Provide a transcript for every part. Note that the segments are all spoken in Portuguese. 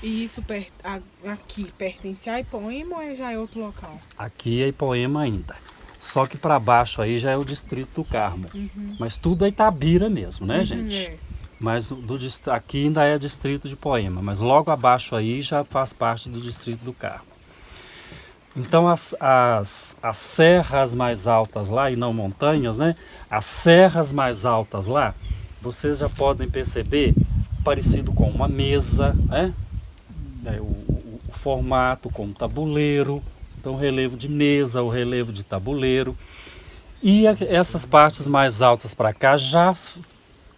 E isso aqui pertence a Ipoema ou já é outro local? Aqui é Ipoema ainda. Só que para baixo aí já é o distrito do Carmo. Uhum. Mas tudo é Itabira mesmo, né, gente? É. Mas aqui ainda é distrito de Poema, mas logo abaixo aí já faz parte do distrito do Carmo. Então as serras mais altas lá, e não montanhas, né? As serras mais altas lá, vocês já podem perceber parecido com uma mesa, né? O formato com um tabuleiro, então o relevo de mesa, o relevo de tabuleiro. E essas partes mais altas para cá já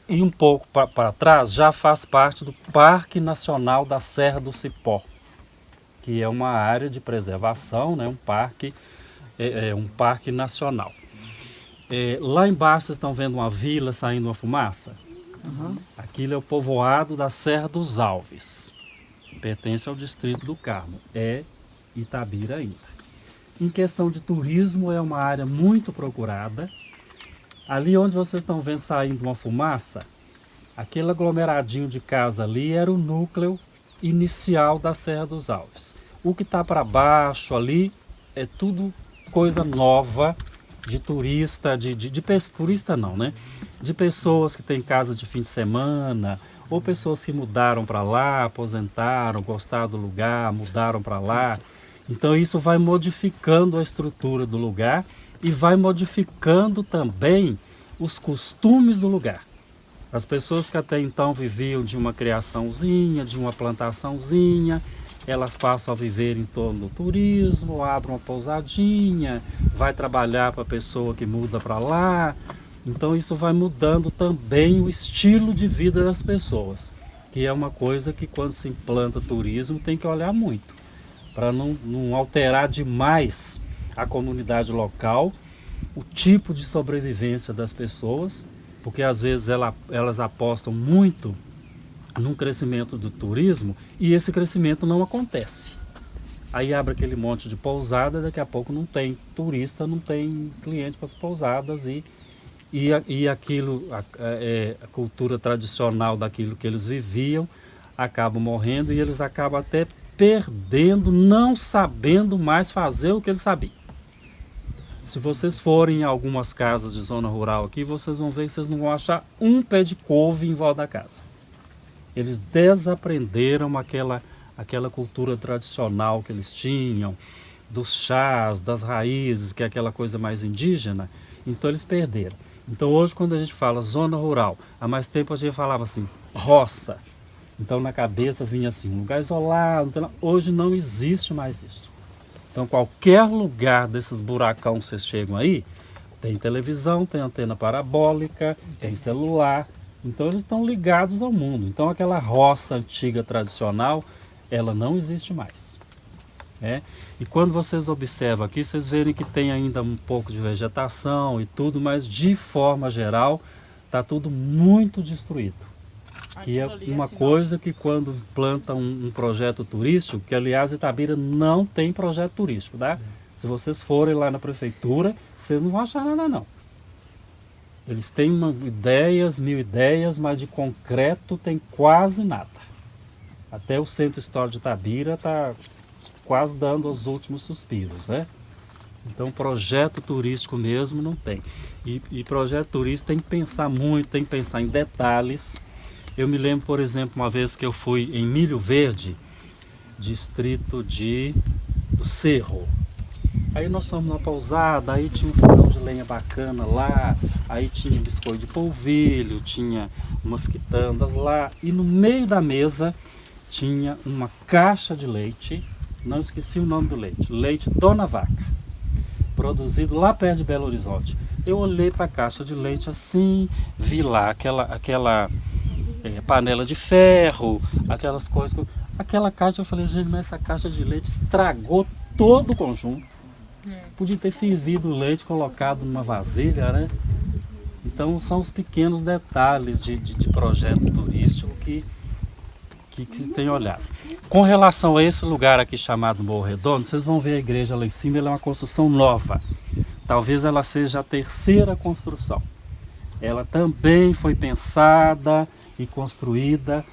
e um pouco para trás já faz parte do Parque Nacional da Serra do Cipó, que é uma área de preservação, né? Um parque nacional. Lá embaixo vocês estão vendo uma vila saindo uma fumaça? Uhum. Aquilo é o povoado da Serra dos Alves. Pertence ao distrito do Carmo. É Itabira ainda. Em questão de turismo, é uma área muito procurada. Ali onde vocês estão vendo saindo uma fumaça, aquele aglomeradinho de casa ali era o núcleo inicial da Serra dos Alves. O que está para baixo ali é tudo coisa nova de turista, turista não, né? De pessoas que têm casa de fim de semana, ou pessoas que mudaram para lá, aposentaram, gostaram do lugar, mudaram para lá. Então isso vai modificando a estrutura do lugar e vai modificando também os costumes do lugar. As pessoas que até então viviam de uma criaçãozinha, de uma plantaçãozinha, elas passam a viver em torno do turismo, abrem uma pousadinha, vai trabalhar para a pessoa que muda para lá. Então isso vai mudando também o estilo de vida das pessoas, que é uma coisa que quando se implanta turismo tem que olhar muito, para não alterar demais a comunidade local, o tipo de sobrevivência das pessoas, porque às vezes elas apostam muito num crescimento do turismo e esse crescimento não acontece. Aí abre aquele monte de pousada, daqui a pouco não tem turista, não tem cliente para as pousadas e aquilo, a cultura tradicional daquilo que eles viviam acaba morrendo e eles acabam até perdendo, não sabendo mais fazer o que eles sabiam. Se vocês forem em algumas casas de zona rural aqui, vocês vão ver que vocês não vão achar um pé de couve em volta da casa. Eles desaprenderam aquela cultura tradicional que eles tinham, dos chás, das raízes, que é aquela coisa mais indígena, então eles perderam. Então hoje quando a gente fala zona rural, há mais tempo a gente falava assim, roça. Então na cabeça vinha assim, um lugar isolado, hoje não existe mais isso. Então qualquer lugar desses buracão que vocês chegam aí, tem televisão, tem antena parabólica, tem celular, então eles estão ligados ao mundo. Então aquela roça antiga tradicional, ela não existe mais. E quando vocês observam aqui, vocês verem que tem ainda um pouco de vegetação e tudo, mas de forma geral está tudo muito destruído. Que é uma coisa que quando implanta um projeto turístico, que aliás Itabira não tem projeto turístico, tá? Se vocês forem lá na prefeitura, vocês não vão achar nada não. Eles têm ideias, mil ideias, mas de concreto tem quase nada. Até o Centro Histórico de Itabira está quase dando os últimos suspiros, né? Então projeto turístico mesmo não tem. E projeto turístico tem que pensar muito, tem que pensar em detalhes. Eu me lembro, por exemplo, uma vez que eu fui em Milho Verde, distrito do Cerro. Aí nós fomos numa pousada, aí tinha um fogão de lenha bacana lá, aí tinha biscoito de polvilho, tinha umas quitandas lá, e no meio da mesa tinha uma caixa de leite, não esqueci o nome do leite, leite Dona Vaca, produzido lá perto de Belo Horizonte. Eu olhei para a caixa de leite assim, vi lá aquela panela de ferro, aquelas coisas. Aquela caixa, eu falei, gente, mas essa caixa de leite estragou todo o conjunto. Podia ter fervido o leite, colocado numa vasilha, né? Então são os pequenos detalhes de projeto turístico que tem olhado. Com relação a esse lugar aqui chamado Morro Redondo, vocês vão ver a igreja lá em cima, ela é uma construção nova. Talvez ela seja a terceira construção. Ela também foi pensada e construída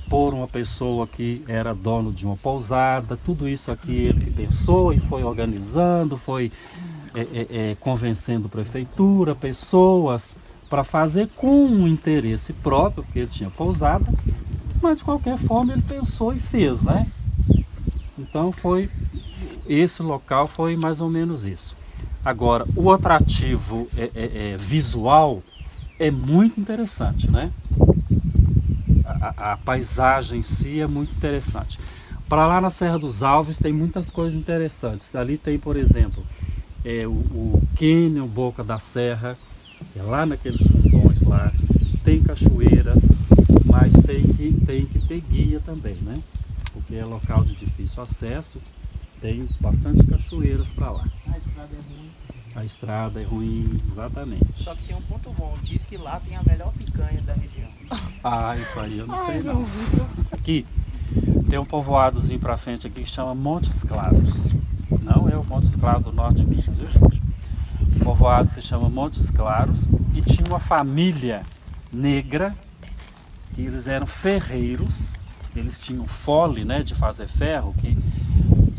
por uma pessoa que era dono de uma pousada. Tudo isso aqui ele pensou e foi organizando, foi convencendo prefeitura, pessoas, para fazer com um interesse próprio, porque ele tinha pousada, mas de qualquer forma ele pensou e fez, né? Então esse local foi mais ou menos isso. Agora, o atrativo visual é muito interessante, né? A paisagem em si é muito interessante. Para lá na Serra dos Alves tem muitas coisas interessantes. Ali tem, por exemplo, o Cânion Boca da Serra, lá naqueles fundões lá. Tem cachoeiras, mas tem que ter guia também, né? Porque é local de difícil acesso. Tem bastante cachoeiras para lá. A estrada é ruim. A estrada é ruim, exatamente. Só que tem um ponto bom, diz que lá tem a melhor picanha da região. Ah, isso aí eu não sei não. Aqui tem um povoadozinho pra frente aqui que chama Montes Claros. Não é o Montes Claros do norte de Minas, viu, gente? O povoado se chama Montes Claros e tinha uma família negra, que eles eram ferreiros, eles tinham fole, né, de fazer ferro, que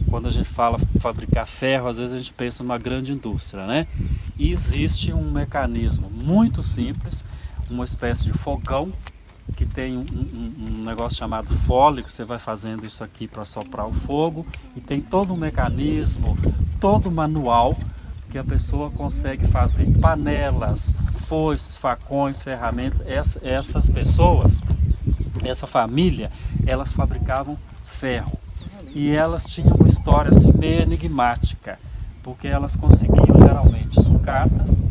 quando a gente fala fabricar ferro, às vezes a gente pensa numa grande indústria, né? E existe um mecanismo muito simples, uma espécie de fogão, que tem um negócio chamado fole, que você vai fazendo isso aqui para soprar o fogo, e tem todo um mecanismo, todo manual, que a pessoa consegue fazer panelas, foices, facões, ferramentas. Essas pessoas, essa família, elas fabricavam ferro. E elas tinham uma história assim meio enigmática, porque elas conseguiam geralmente sucatas,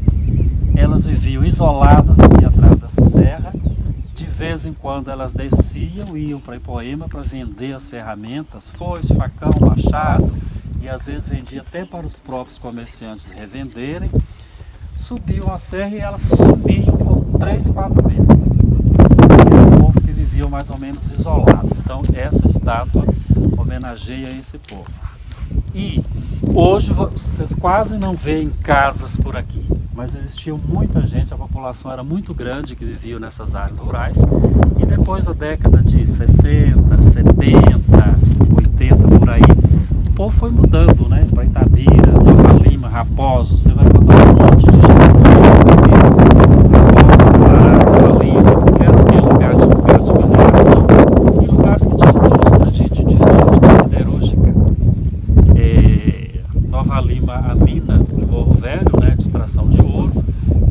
elas viviam isoladas aqui atrás dessa serra, de vez em quando elas desciam e iam para Ipoema para vender as ferramentas, foice, facão, machado, e às vezes vendia até para os próprios comerciantes revenderem. Subiam a serra e elas sumiam por 3, 4 meses. Era um povo que vivia mais ou menos isolado. Então essa estátua homenageia esse povo. E hoje vocês quase não veem casas por aqui, mas existia muita gente, a população era muito grande que vivia nessas áreas rurais, e depois da década de 60, 70, 80 por aí, o povo foi mudando, né, para Itabira, Nova Lima, Raposo. Você vai encontrar um monte de gente Raposo, Pará, Nova Lima, que era aquele lugar de mineração, e lugares que tinham indústria de ferramenta siderúrgica. Nova Lima, a mina do Morro Velho, né, de extração de ouro.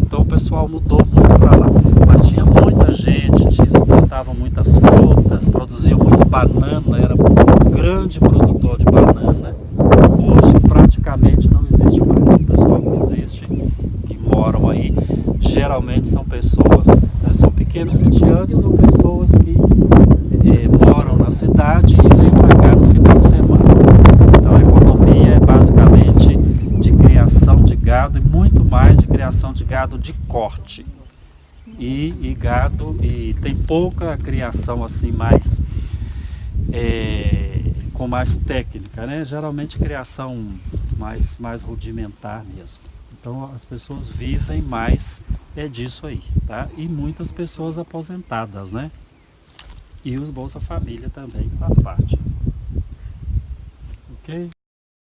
Então o pessoal mudou muito para lá, mas tinha muita gente, plantava muitas frutas, produzia muita banana, era um grande produtor de banana. Hoje praticamente não existe mais. O pessoal que existe, que moram aí, geralmente são pessoas, né, são pequenos sitiantes ou pessoas que moram na cidade e vêm para cá no final de semana. Então a economia é basicamente de criação de gado e muito mais de criação de gado de corte. E gado, e tem pouca criação assim mais com mais técnica, né? Geralmente criação mais rudimentar mesmo. Então as pessoas vivem mais disso aí, tá? E muitas pessoas aposentadas, né? E os Bolsa Família também faz parte.